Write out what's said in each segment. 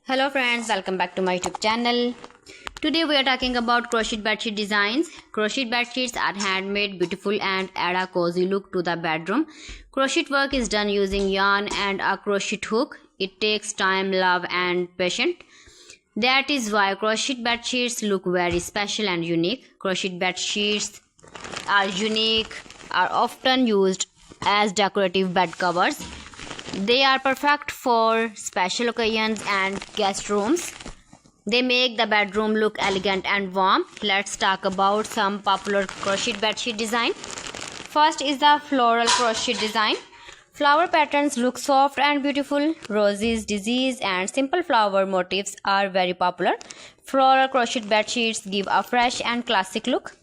Hello friends, welcome back to my YouTube channel. Today we are talking about crochet bedsheet designs. Crochet bedsheets are handmade, beautiful and add a cozy look to the bedroom. Crochet work is done using yarn and a crochet hook. It takes time, love and patience. That is why crochet bedsheets look very special and unique. Crochet bedsheets are often used as decorative bed covers. They are perfect for special occasions and guest rooms. They make the bedroom look elegant and warm. Let's talk about some popular crochet bedsheet design. First is the floral crochet design. Flower patterns look soft and beautiful. Roses, daisies and simple flower motifs are very popular. Floral crochet bedsheets give a fresh and classic look.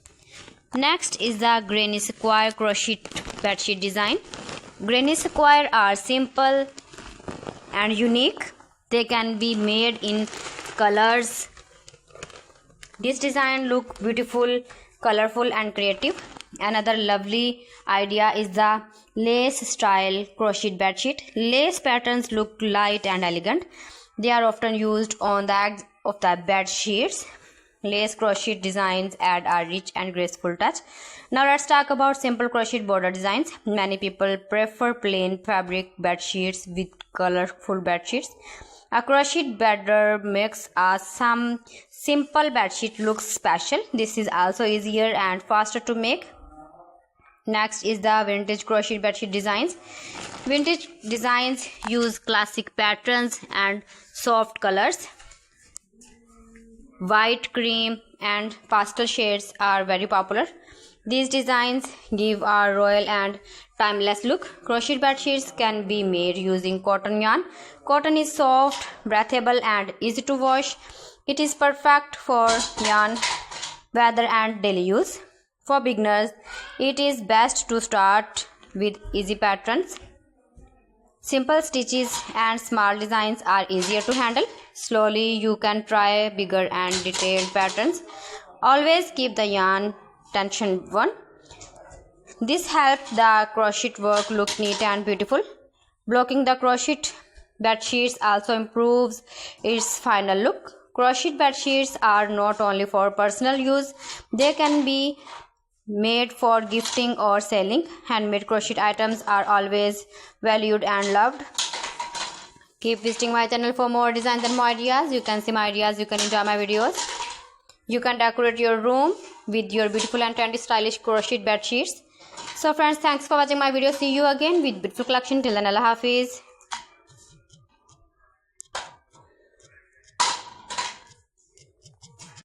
Next is the granny square crochet bedsheet design. Granny square are simple and unique. They can be made in colors. This design look beautiful, colorful and creative. Another lovely idea is the lace style crochet bedsheet. Lace patterns look light and elegant. They are often used on the edge of the bed sheets. Lace crochet designs add a rich and graceful touch. Now let's talk about simple crochet border designs. Many people prefer plain fabric bed sheets with colorful bed sheets. A crochet border makes some simple bed sheet look special. This is also easier and faster to make. Next is the vintage crochet bedsheet designs. Vintage designs use classic patterns and soft colors. White, cream and pastel shades are very popular. These designs give a royal and timeless look. Crochet bedsheets can be made using cotton yarn. Cotton is soft, breathable and easy to wash. It is perfect for yarn, weather and daily use. For beginners, it is best to start with easy patterns. Simple stitches and small designs are easier to handle. Slowly you can try bigger and detailed patterns. Always keep the yarn tension on. This helps the crochet work look neat and beautiful. Blocking the crochet bedsheets also improves its final look. Crochet bedsheets are not only for personal use, they can be made for gifting or selling. Handmade crochet items are always valued and loved. Keep visiting my channel for more designs and more ideas. You can see my ideas, you can enjoy my videos. You can decorate your room with your beautiful and trendy stylish crochet bed sheets. So friends, thanks for watching my video. See you again with beautiful collection. Till then, Allah Hafiz.